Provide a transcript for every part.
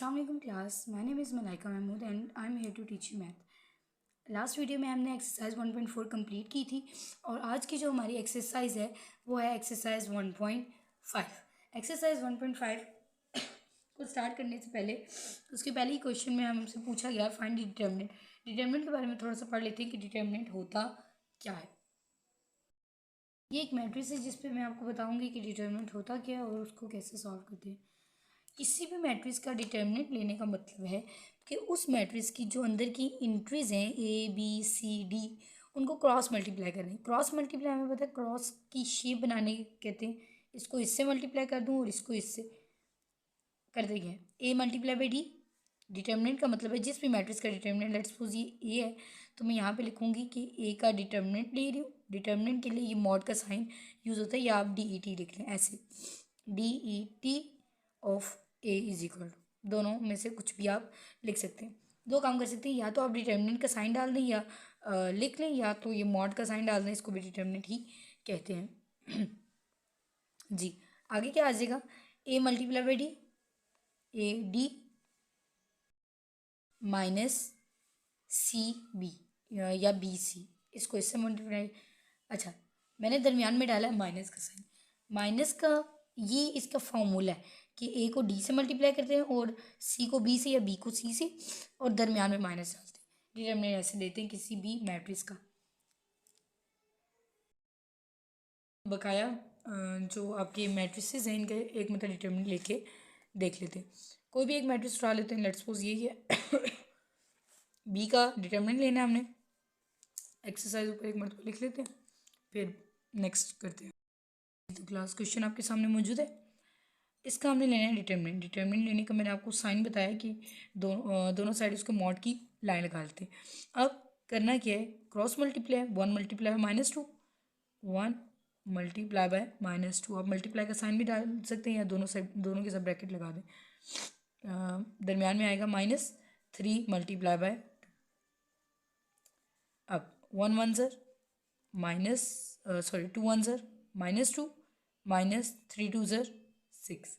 अस्सलाम वालेकुम class, my name is Malaika Mahmood and I am here to teach you math. Last video में हमने exercise 1.4 complete की थी और आज की जो हमारी एक्सरसाइज है वो है एक्सरसाइज 1.5। एक्सरसाइज 1.5 को स्टार्ट करने से पहले उसके पहले ही क्वेश्चन में हमसे पूछा गया फाइंड डिटर्मिनेंट। डिटर्मिनेंट के बारे में थोड़ा सा पढ़ लेते हैं कि डिटर्मिनेंट होता क्या है। ये एक मैट्रिक्स है जिस पे मैं आपको बताऊंगी कि डिटर्मिनेंट होता क्या है और उसको कैसे सॉल्व करते हैं। किसी भी मैट्रिक्स का डिटर्मिनेंट लेने का मतलब है कि उस मैट्रिक्स की जो अंदर की इंट्रीज हैं ए बी सी डी उनको क्रॉस मल्टीप्लाई करना है। क्रॉस मल्टीप्लाई हमें पता है क्रॉस की शेप बनाने कहते हैं। इसको इससे मल्टीप्लाई कर दूँ और इसको इससे कर देंगे। ए मल्टीप्लाई बाई डी डिटर्मिनेंट का मतलब है जिस भी मैट्रिक्स का डिटर्मिनेंट लेट्स सपोज ये ए है तो मैं यहाँ पे लिखूँगी कि ए का डिटर्मिनेंट ले रही हूँ। डिटर्मिनेंट के लिए ये मॉड का साइन यूज़ होता है या आप डी ई टी लिख लें ऐसे D E T of A is equal to दोनों में से कुछ भी आप लिख सकते हैं। दो काम कर सकते हैं या तो आप डिटर्मिनेंट का साइन डाल दें या लिख लें या तो ये मॉड का साइन डाल दें इसको भी डिटर्मिनेंट ही कहते हैं। जी आगे क्या आ जाएगा A multiply by D A D minus C B या बी सी इसको इससे मल्टीप्लाई। अच्छा मैंने दरमियान में डाला है माइनस का साइन। माइनस का ये इसका फॉर्मूला है कि ए को डी से मल्टीप्लाई करते हैं और सी को बी से या बी को सी से और दरमियान में माइनस डालते हैं। डिटर्मिनेंट ऐसे देते हैं किसी भी मैट्रिक्स का। बकाया जो आपके मैट्रिसेस हैं इनके एक मतलब डिटर्मिनेंट लेके देख लेते हैं। कोई भी एक मैट्रिक्स उठा लेते हैं लेट्स सपोज ये है बी का डिटर्मिनेंट लेना है हमने। एक्सरसाइज ऊपर एक मरतबा लिख लेते हैं फिर नेक्स्ट करते हैं। तो क्लास क्वेश्चन आपके सामने मौजूद है। इसका हमने लेना है डिटर्मिनेंट। डिटर्मिनेंट लेने का मैंने आपको साइन बताया कि दोनों साइड उसके मॉड की लाइन लगा लेते हैं। अब करना क्या है cross multiply 1 multiply -2 1 multiply by -2। आप मल्टीप्लाई का साइन भी डाल सकते हैं या दोनों के साथ ब्रैकेट लगा दें। दरमियान में आएगा -3 मल्टीप्लाई बाय। अब 1 1 ज़र माइनस सॉरी 2 1 ज़र -2 -3 2 ज़र 6।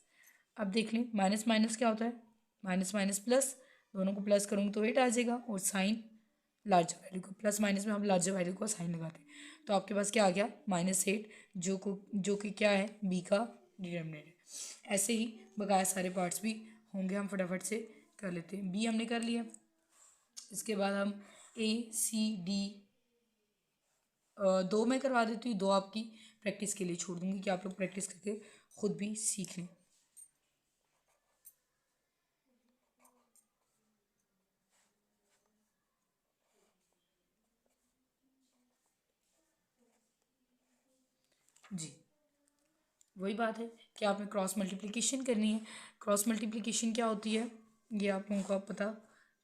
अब देख लें माइनस माइनस क्या होता है माइनस माइनस प्लस। दोनों को प्लस करूँगी तो 8 आ जाएगा और साइन लार्जर वैल्यू को प्लस माइनस में हम लार्जर वैल्यू को साइन लगाते हैं तो आपके पास क्या आ गया -8 जो कि क्या है बी का डिटर्मिनेंट है। ऐसे ही बकाया सारे पार्ट्स भी होंगे हम फटाफट से कर लेते हैं। बी हमने कर लिया। इसके बाद हम ए सी डी दो मैं करवा देती हूँ, दो आपकी प्रैक्टिस के लिए छोड़ दूँगी कि आप लोग प्रैक्टिस करके खुद भी सीख लें। जी वही बात है कि आपने क्रॉस मल्टीप्लिकेशन करनी है। क्रॉस मल्टीप्लिकेशन क्या होती है ये आप लोगों को पता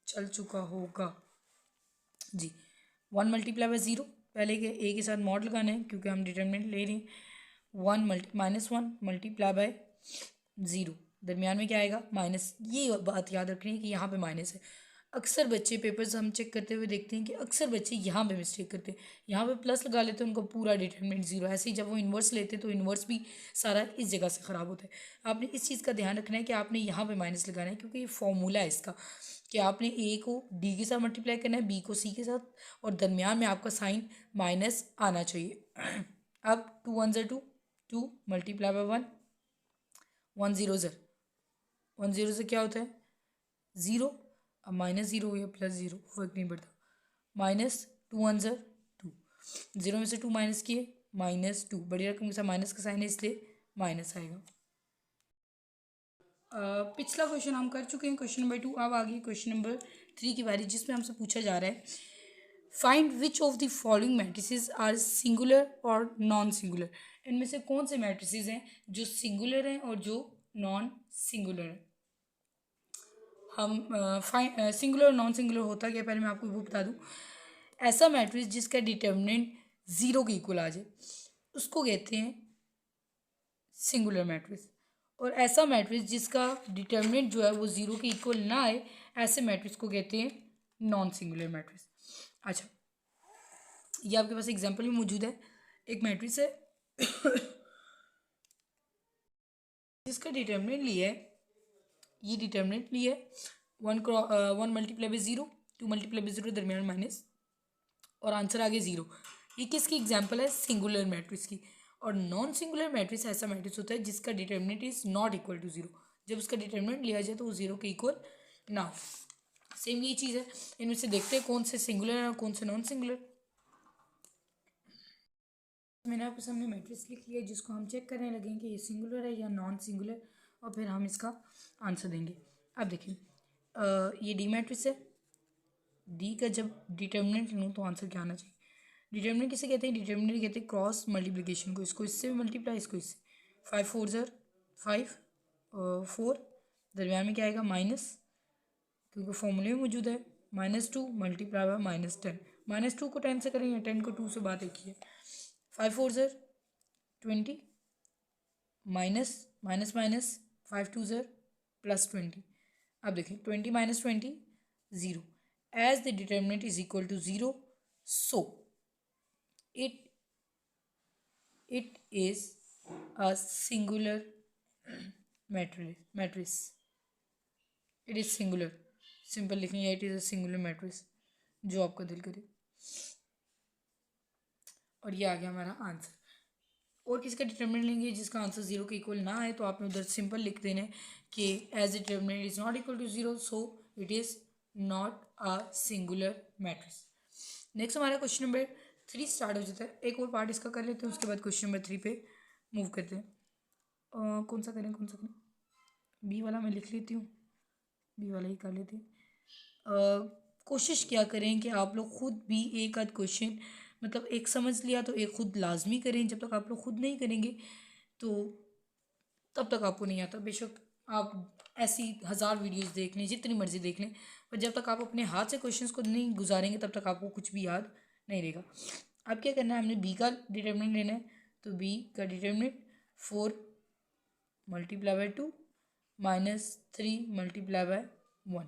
चल चुका होगा। जी 1 मल्टीप्लाई बाय 0 पहले के ए के साथ मॉड लगाना है क्योंकि हम डिटर्मिनेंट ले रहे हैं। -1 मल्टीप्लाई बाय 0 दरमियान में क्या आएगा माइनस। ये बात याद रखनी है कि यहाँ पे माइनस है। अक्सर बच्चे पेपर्स हम चेक करते हुए देखते हैं कि अक्सर बच्चे यहाँ पे मिस्टेक करते हैं। यहाँ पे प्लस लगा लेते हैं उनका पूरा डिटर्मिनेंट 0। ऐसे ही जब वो इन्वर्स लेते हैं तो इन्वर्स भी सारा इस जगह से ख़राब होता है। आपने इस चीज़ का ध्यान रखना है कि आपने यहाँ पे माइनस लगाना है क्योंकि ये फॉर्मूला है इसका कि आपने ए को डी के साथ मल्टीप्लाई करना है बी को सी के साथ और दरमियान में आपका साइन माइनस आना चाहिए। अब 2 1 ज़र 2 2 मल्टीप्लाई बाय 1 1 0 ज़र 1 0 से क्या होता है 0। अब -0 हो या +0 फर्क नहीं पड़ता। -2 1 ज़र 2 0 में से 2 माइनस किए -2 बड़ी रकम के साथ माइनस का साइन है इसलिए माइनस आएगा। पिछला क्वेश्चन हम कर चुके हैं क्वेश्चन नंबर 2। अब आगे क्वेश्चन नंबर 3 की बारी जिसमें हमसे पूछा जा रहा है find which of the following matrices are singular और नॉन सिंगुलर। इनमें से कौन से मैट्रिसेस हैं जो सिंगुलर हैं और जो नॉन सिंगुलर हैं। हम सिंगुलर और नॉन सिंगुलर होता क्या पहले मैं आपको वो बता दूं। ऐसा मैट्रिक्स जिसका डिटर्मिनेंट 0 के इक्वल आ जाए उसको कहते हैं सिंगुलर मैट्रिक्स। और ऐसा मैट्रिक्स जिसका डिटर्मिनेंट जो है वो 0 के इक्वल ना आए ऐसे मैट्रिक्स को कहते हैं नॉन सिंगुलर मैट्रिक्स। अच्छा ये आपके पास एग्जांपल भी मौजूद है। एक मैट्रिक्स है जिसका डिटर्मिनेंट लिया है ये डिटर्मिनेंट लिया है, 1 मल्टीप्लाई बाई 0, 2 मल्टीप्लाई बाई 0 दरमियान माइनस, और आंसर आ गया 0। ये किसकी एग्जाम्पल है? सिंगुलर मैट्रिक्स की। और नॉन सिंगुलर मैट्रिक्स ऐसा मैट्रिक्स होता है जिसका determinant is not equal to 0। जब उसका डिटर्मिनेंट लिया जाए तो वो 0 के इक्वल ना हो। सेम ये चीज़ है, इनमें से देखते हैं कौन से सिंगुलर है और कौन से नॉन सिंगुलर। मैंने आपके सामने मैट्रिक्स लिख लिया जिसको हम चेक करने लगेंगे कि ये सिंगुलर है या नॉन सिंगुलर, और फिर हम इसका आंसर देंगे। अब देखिए, ये डी मैट्रिक्स है। डी का जब डिटर्मिनेंट लूँ तो आंसर क्या आना चाहिए? डिटर्मिनेंट किसे कहते हैं? डिटर्मिनेंट कहते हैं क्रॉस मल्टीप्लिकेशन को। इसको इससे मल्टीप्लाई, इसको इससे। 5 4 ज़र 5 4, दरमियान में क्या आएगा? माइनस, क्योंकि फॉर्मूले में मौजूद है। -2 मल्टीप्लाई बाय -10। -2 को 10 से करेंगे, 10 को 2 से बात एक ही है। 5 4 ज़र 20, माइनस माइनस माइनस 5 2 ज़र +20। अब देखिए 20 - 20 0। As the determinant is equal to 0, so it is a singular matrix. It is singular. Simple लिखेंगे, it is a singular matrix, जो आपका दिल करे। और ये आ गया हमारा आंसर। और किसका डिटर्मिनेंट लेंगे जिसका आंसर 0 के इक्वल ना आए, तो आपने उधर सिंपल लिख देना है कि as determinant is not equal to 0, so it is not a singular matrix. Next हमारा क्वेश्चन नंबर 3 स्टार्ट हो जाता है। एक और पार्ट इसका कर लेते हैं, उसके बाद क्वेश्चन नंबर 3 पे मूव करते हैं। कौन सा करें? बी वाला मैं लिख लेती हूँ, बी वाला ही कर लेते हैं। कोशिश क्या करें कि आप लोग खुद भी एक आध क्वेश्चन, मतलब एक समझ लिया तो एक खुद लाजमी करें। जब तक आप लोग खुद नहीं करेंगे तो तब तक आपको नहीं आता। बेशक आप ऐसी 1000 वीडियोस देख लें, जितनी मर्जी देख लें, पर जब तक आप अपने हाथ से क्वेश्चंस को नहीं गुजारेंगे तब तक आपको कुछ भी याद नहीं रहेगा। अब क्या करना है? हमने बी का डिटर्मिनेंट लेना है, तो बी का determinant 4 multiply by 2 -3 multiply by 1।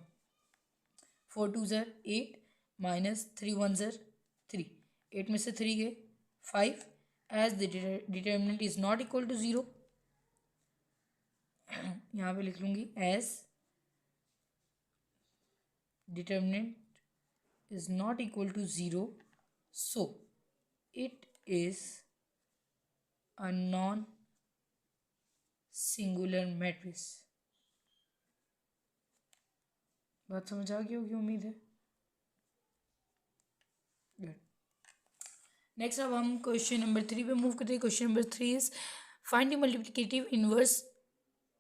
4 2 ज़र 8 -3 1 ज़र 3। 8 में से 3 गए 5। As the determinant is not equal to 0, यहाँ पे लिख लूँगी as determinant is not equal to 0, so it is a non singular matrix. बात समझ आ गई होगी, उम्मीद है। गुड। नेक्स्ट अब हम क्वेश्चन नंबर 3 पे मूव करते हैं। Question number 3 is find the multiplicative inverse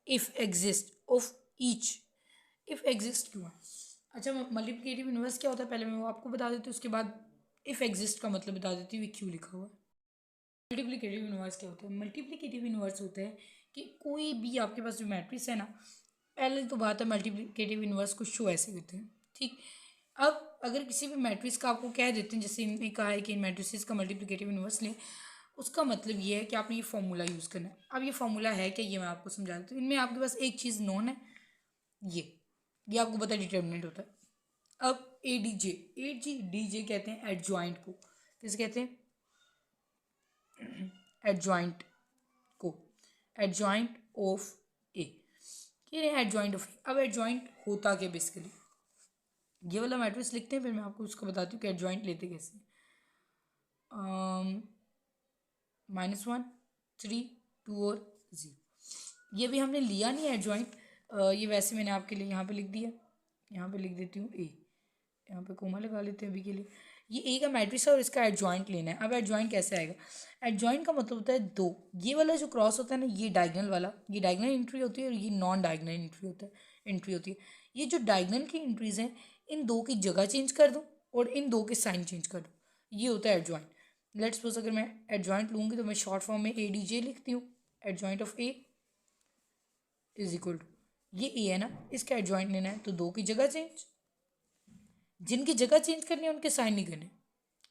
if exist of each. If exist क्यों है? अच्छा, मल्टीप्लिकेटिव इनवर्स क्या होता है पहले मैं वो आपको बता देती हूँ, उसके बाद इफ एग्जिस्ट का मतलब बता देती हूँ क्यों लिखा हुआ है। मल्टीप्लिकेटिव इनवर्स क्या होता है? मल्टीप्लिकेटिव इनवर्स होता है कि कोई भी आपके पास जो मैट्रिक्स है ना, पहले तो बात है मल्टीप्लिकेटिव इनवर्स को शो ऐसे करते हैं, ठीक। अब अगर किसी भी मैट्रिक्स का आपको कह देते हैं, जैसे इनने कहा है कि इन मैट्रिसेस का मल्टीप्लिकेटिव इनवर्स लें, उसका मतलब ये है कि आपने ये फॉर्मूला यूज़ करना है। अब ये फॉर्मूला है क्या, ये मैं आपको समझा देती हूँ। इनमें आपके पास एक चीज़ नॉन है, ये आपको पता है डिटर्मिनेंट होता है। अब ए डी जे कहते हैं एडजॉइंट को। किसे कहते हैं? एडजॉइंट को, एडजॉइंट ऑफ ए। ये एडजॉइंट ऑफ ए। अब एडजॉइंट होता क्या बेसिकली, ये वाला मैट्रिक्स लिखते हैं, फिर मैं आपको उसको बताती हूँ कि एडजॉइंट लेते कैसे। -1 3 2 और 0। ये भी हमने लिया नहीं है एडजॉइंट, ये वैसे मैंने आपके लिए यहाँ पे लिख दिया। यहाँ पे लिख देती हूँ ए, यहाँ पे कोमा लगा लेते हैं अभी के लिए। ये ए का मैट्रिक्स है और इसका एडजॉइंट लेना है। अब एडजॉइंट कैसे आएगा? एडजॉइंट का मतलब होता है दो, ये वाला जो क्रॉस होता है ना, ये डायगनल वाला, ये डायगनल एंट्री होती है और ये नॉन डायगनल एंट्री होती है। ये जो डायगनल की एंट्रीज हैं, इन दो की जगह चेंज कर दो और इन दो के साइन चेंज कर दो, ये होता है एडजॉइंट। लेट्स सपोज अगर मैं एडजॉइंट लूँगी तो मैं शॉर्ट फॉर्म में ए डी जे लिखती हूँ। Adjoint of A is equal to, ये ए है ना, इसका एडजॉइंट लेना है तो दो की जगह चेंज, जिनकी जगह चेंज करनी है उनके साइन नहीं करने,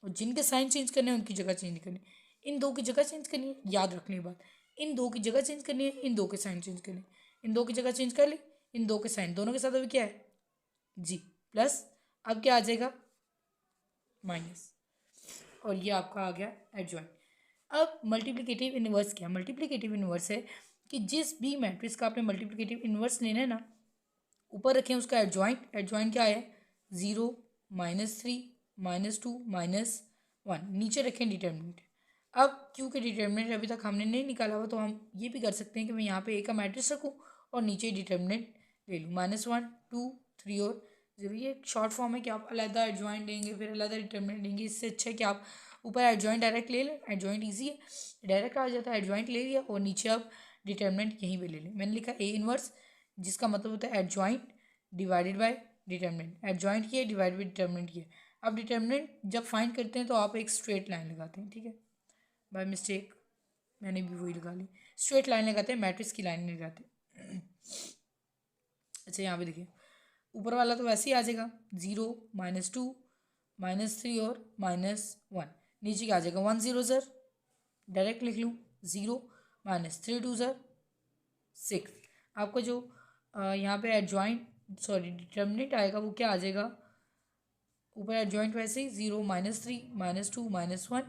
और जिनके साइन चेंज करने हैं उनकी जगह चेंज नहीं करनी। इन दो की जगह चेंज करनी है, याद रखने की बात, इन दो की जगह चेंज करनी है, इन दो के साइन चेंज करने, इन दो की जगह चेंज कर ली, इन दो के साइन, दोनों के साथ अभी क्या है जी प्लस, अब क्या आ जाएगा माइनस, और ये आपका आ गया एडजॉइंट। अब मल्टीप्लिकेटिव इनवर्स क्या? मल्टीप्लिकेटिव इनवर्स है कि जिस भी मैट्रिक्स का आपने मल्टीप्लिकेटिव इनवर्स लेना है ना, ऊपर रखें उसका एडजॉइंट, एडजॉइंट क्या है 0 -3 -2 -1, नीचे रखें डिटर्मिनेंट। अब क्योंकि डिटर्मिनेंट अभी तक हमने नहीं निकाला हुआ तो हम ये भी कर सकते हैं कि मैं यहाँ पे ए का मैट्रिक्स रखूँ और नीचे डिटर्मिनेंट ले लूँ, -1 2 3 और 0। ये शॉर्ट फॉर्म है कि आप अलग एडजॉइंट लेंगे फिर अलग डिटर्मिनेंट लेंगे, इससे अच्छा है कि आप ऊपर एडजॉइंट डायरेक्ट ले लें, एडजॉइंट ईजी है, डायरेक्ट आ जाता है, एडजॉइंट ले लिया और नीचे आप डिटर्मिनेंट यहीं पे ले लें। मैंने लिखा ए इनवर्स, जिसका मतलब होता है adjoint divided by determinant, adjoint किया डिवाइड बाय डिटर्मिनेंट किया। अब डिटर्मिनेंट जब फाइंड करते हैं तो आप एक स्ट्रेट लाइन लगाते हैं, ठीक है, बाय मिस्टेक मैंने भी वही लगा ली, स्ट्रेट लाइन लगाते हैं, मैट्रिक्स की लाइन नहीं लगाते। अच्छा यहाँ पे देखिए ऊपर वाला तो वैसे ही आ जाएगा 0 -2 -3 और -1, नीचे क्या आ जाएगा 1 0 सर, डायरेक्ट लिख लूँ 0 -3 2 सर 6। आपका जो यहाँ पे एडजॉइंट सॉरी डिटर्मिनेंट आएगा वो क्या आ जाएगा, ऊपर एडजॉइंट वैसे ही 0 -3 -2 -1,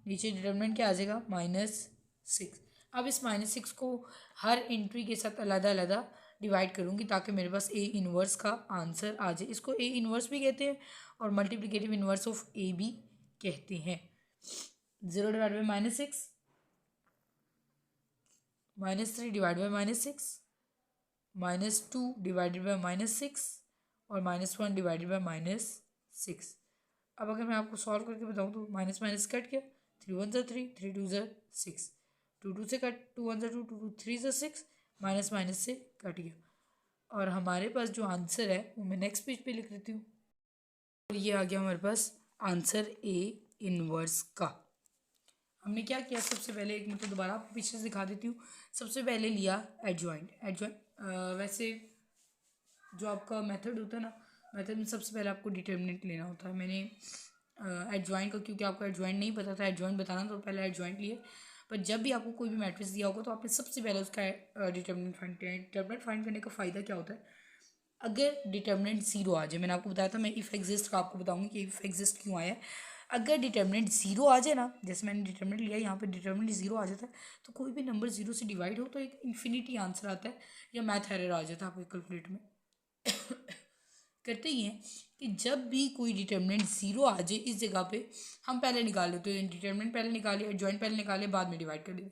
नीचे डिटर्मिनेंट क्या आ जाएगा -6। अब इस -6 को हर एंट्री के साथ अलग अलग डिवाइड करूँगी ताकि मेरे पास ए इनवर्स का आंसर आ जाए। इसको ए इनवर्स भी कहते हैं और मल्टीप्लिकेटिव इनवर्स ऑफ ए भी कहते हैं। 0 divide by -6, -3 divide by -6, -2 divided by -6 और -1 डिवाइडेड बाई -6। अब अगर मैं आपको सॉल्व करके बताऊँ तो माइनस माइनस कट गया, 3 1 ज़ा 3 3 2 ज़ा 6, 2 2 से कट 2 1 ज़ा 2 2 2 3 ज़ा 6, माइनस माइनस से कट गया और हमारे पास जो आंसर है वो मैं नेक्स्ट पेज पे लिख देती हूँ। और ये आ गया हमारे पास आंसर ए इनवर्स का। हमने क्या किया, सबसे पहले एक मतलब दोबारा आपको पीछे से दिखा देती हूँ। सबसे पहले लिया एडजॉइंट, वैसे जो आपका मेथड होता है ना, मेथड में सबसे पहले आपको डिटर्मिनेंट लेना होता है। मैंने एडजॉइंट का क्योंकि आपको एडजॉइंट नहीं पता था एडजॉइंट बताना, तो पहले एडजॉइंट लिए। पर जब भी आपको कोई भी मैट्रिक्स दिया होगा तो आपने सबसे पहले उसका डिटर्मिनेंट फाइंड किया है। डिटर्मिनेंट फाइंड करने का फ़ायदा क्या होता है, अगर डिटर्मिनेंट 0 आ जाए, मैंने आपको बताया था मैं इफ़ एग्जिस्ट का आपको बताऊंगी कि इफ़ एग्जिस्ट क्यों आया है। अगर डिटर्मिनेंट 0 आ जाए ना, जैसे मैंने डिटर्मिनेंट लिया यहाँ पे डिटर्मिनेंट 0 आ जाता है तो कोई भी नंबर 0 से डिवाइड हो तो एक इन्फिनिटी आंसर आता है या मैथ एरर आ जाता है आपके कैलकुलेट में। करते ही हैं कि जब भी कोई डिटर्मिनेंट 0 आ जाए इस जगह पे हम पहले निकाल लेते हैं, डिटर्मिनेंट पहले निकाले, एडजॉइंट पहले निकाले, बाद में डिवाइड कर देते।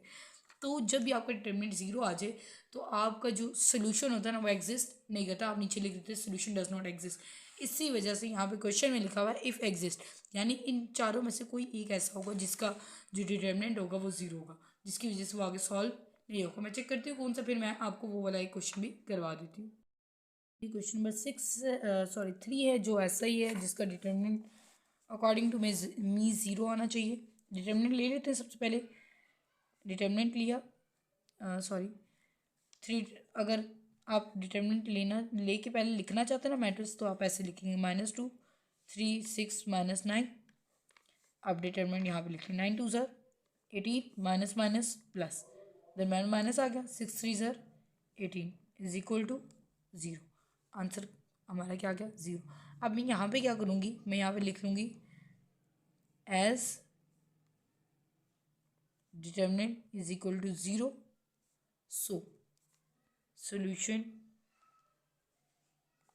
तो जब भी आपका डिटर्मिनेंट 0 आ जाए तो आपका जो सोल्यूशन होता है ना वो एग्जिस्ट नहीं करता, आप नीचे लिख देते हैं सोल्यूशन डज नॉट एग्जिस्ट। इसी वजह से यहाँ पे क्वेश्चन में लिखा हुआ है इफ़ एग्जिस्ट, यानी इन चारों में से कोई एक ऐसा होगा जिसका जो डिटर्मिनेंट होगा वो 0 होगा, जिसकी वजह से वो आगे सॉल्व नहीं होगा। मैं चेक करती हूँ कौन सा, फिर मैं आपको वो वाला एक क्वेश्चन भी करवा देती हूँ। क्वेश्चन नंबर 3 है जो ऐसा ही है जिसका डिटर्मिनेंट अकॉर्डिंग टू मी 0 आना चाहिए। डिटर्मिनेंट ले लेते हैं सबसे पहले, डिटर्मिनेंट लिया 3। अगर आप डिटर्मिनेंट लेके पहले लिखना चाहते हैं ना मैट्रिक्स तो आप ऐसे लिखेंगे -2 3 6 -9। अब डिटर्मिनेंट यहाँ पे लिखेंगे 9 2 ज़र 18 minus minus plus, then minus आ गया 6 3 ज़र 18 इज इक्वल टू 0। आंसर हमारा क्या आ गया 0। अब मैं यहाँ पे क्या करूँगी, मैं यहाँ पे लिख लूँगी as determinant is equal to 0, so solution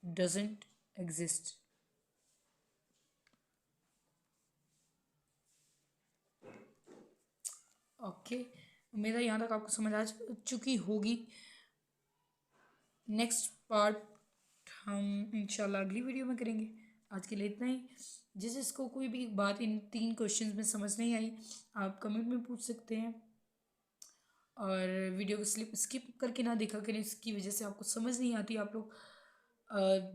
doesn't exist। Okay उम्मीद है यहाँ तक आपको समझ आ चुकी होगी। नेक्स्ट पार्ट हम इंशाल्लाह अगली वीडियो में करेंगे। आज के लिए इतना ही। जिसको कोई भी बात इन 3 क्वेश्चंस में समझ नहीं आई आप कमेंट में पूछ सकते हैं और वीडियो को स्किप करके ना देखा करें, इसकी वजह से आपको समझ नहीं आती, आप लोग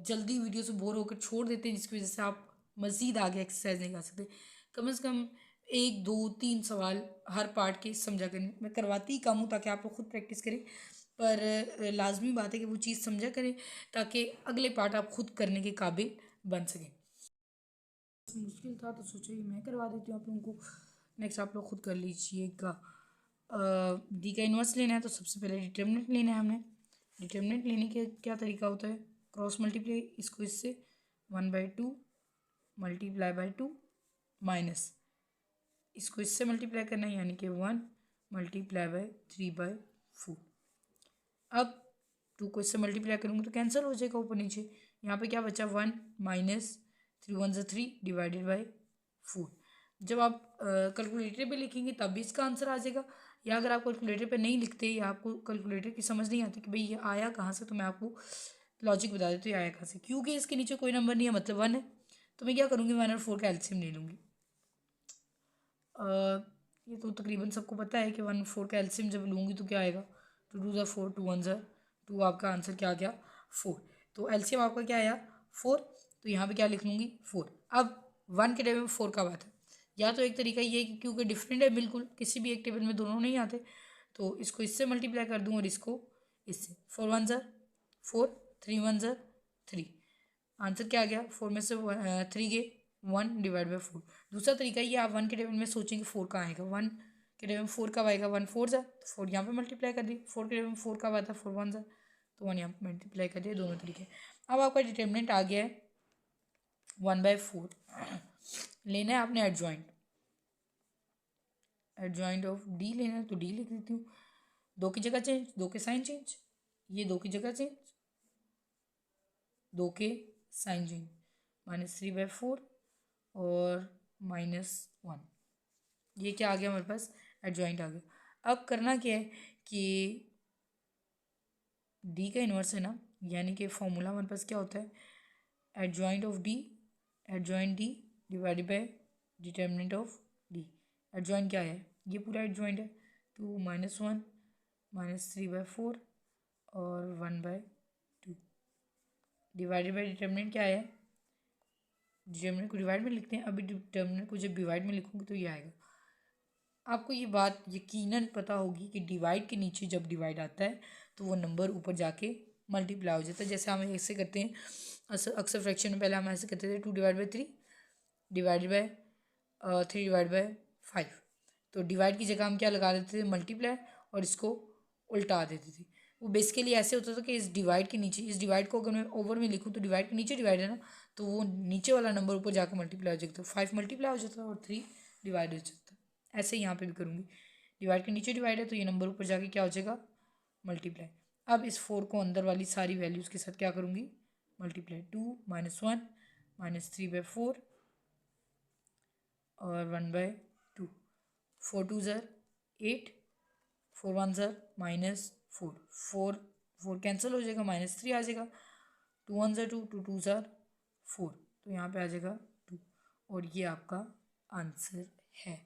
जल्दी वीडियो से बोर होकर छोड़ देते हैं जिसकी वजह से आप मज़ीद आगे एक्सरसाइज नहीं कर सकते। कम से कम 1 2 3 सवाल हर पार्ट के समझा करें। मैं करवाती ही कम हूँ ताकि आप लोग खुद प्रैक्टिस करें, पर लाजमी बात है कि वो चीज़ समझा करें ताकि अगले पार्ट आप खुद करने के काबिल बन सकें। मुश्किल था तो सोचा ही मैं करवा देती हूँ आप लोगों को। नेक्स्ट आप लोग खुद कर लीजिएगा। डी का इन्वर्स लेना है तो सबसे पहले डिटर्मिनेंट लेना है हमने। डिटर्मिनेंट लेने के क्या तरीका होता है, क्रॉस मल्टीप्लाई, इसको इससे 1/2 मल्टीप्लाई बाई 2 माइनस इसको इससे मल्टीप्लाई करना है यानी कि 1 मल्टीप्लाई बाई 3/4। अब 2 को इससे मल्टीप्लाई करूँगी तो कैंसिल हो जाएगा ऊपर नीचे। यहाँ पे क्या बचा 1 माइनस 3 1 3 डिवाइडेड बाई 4। जब आप कैलकुलेटर पे लिखेंगे तब भी इसका आंसर आ जाएगा, या अगर आप कैलकुलेटर पे नहीं लिखते या आपको कैलकुलेटर की समझ नहीं आती कि भाई ये आया कहाँ से, तो मैं आपको लॉजिक बता देती हूँ आया कहाँ से। क्योंकि इसके नीचे कोई नंबर नहीं है मतलब 1 है, तो मैं क्या करूँगी 1 और 4 का एलसीएम ले लूँगी। ये तो तकरीबन सबको पता है कि 1 4 का एलसीएम जब लूँगी तो क्या आएगा, 2 2 4 2 1 2, आपका आंसर क्या आ गया 4। तो एलसीएम आपका क्या आया 4, तो यहाँ पे क्या लिख लूँगी 4। अब 1 के टेबल में 4 कब आता है, या तो एक तरीका ये है कि क्योंकि डिफरेंट है बिल्कुल, किसी भी एक टेबल में दोनों नहीं आते, तो इसको इससे मल्टीप्लाई कर दूँ और इसको इससे। 4 1 4, 3 1 3, आंसर क्या आ गया 4 में से 3 गए 1 डिवाइड बाई 4। दूसरा तरीका ये, आप 1 के टेबल में सोचेंगे 4 कहाँ आएगा, 1 के टेबल में 4 कब आएगा, 1 4 तो 4 यहाँ पे मल्टीप्लाई कर दी। 4 के टेबल में 4 कब आता है, 4 1 तो 1 यहाँ पे मल्टीप्लाई कर दिया, दोनों तरीके। अब आपका डिटर्मिनेंट आ गया है 1/4। लेना है आपने एडजॉइंट, एडजॉइंट ऑफ डी लेना है, तो डी लिख देती हूँ। 2 की जगह चेंज, 2 के साइन चेंज, ये 2 की जगह चेंज, 2 के साइन चेंज, -3/4 और -1, ये क्या आ गया हमारे पास एडजॉइंट आ गया। अब करना क्या है कि डी का इन्वर्स है ना, यानी कि फॉर्मूला हमारे पास क्या होता है, adjoint of D, adjoint D divided by determinant of D. Adjoint क्या है, ये पूरा एडजॉइंट है, 2 -1 -3/4 और 1/2 डिवाइडेड बाय डिटर्मिनेंट क्या है, डिटर्मिनेंट को डिवाइड में लिखते हैं, अभी डिटर्मिनेंट को जब डिवाइड में लिखूंगी तो ये आएगा। आपको ये बात यकीनन पता होगी कि डिवाइड के नीचे जब डिवाइड आता है तो वो नंबर ऊपर जाके मल्टीप्लाई हो जाता है। जैसे हम ऐसे करते हैं अक्सर फ्रैक्शन में, पहले हम ऐसे करते थे 2 divide by 3 divided by 3 divide by 5, तो डिवाइड की जगह हम क्या लगा देते थे मल्टीप्लाई, और इसको उल्टा देते थे। वो बेसिकली ऐसे होता था कि इस डिवाइड के नीचे, इस डिवाइड को अगर मैं ओवर में लिखूँ तो डिवाइड के नीचे डिवाइड है ना, तो वो नीचे वाला नंबर ऊपर जाकर मल्टीप्लाई हो जाता, 5 मल्टीप्लाई हो जाता और 3 डिवाइड हो जाता। ऐसे ही यहाँ पे भी करूँगी, डिवाइड के नीचे डिवाइड है तो ये नंबर ऊपर जाके क्या हो जाएगा मल्टीप्लाई। अब इस 4 को अंदर वाली सारी वैल्यूज़ के साथ क्या करूँगी मल्टीप्लाई, 2 -1 -3/4 और 1/2, 4 2 8, 4 1 -4, 4 कैंसिल हो जाएगा, -3 आ जाएगा, 2 1 2, 2 2 4, तो यहाँ पे आ जाएगा 2, और ये आपका आंसर है।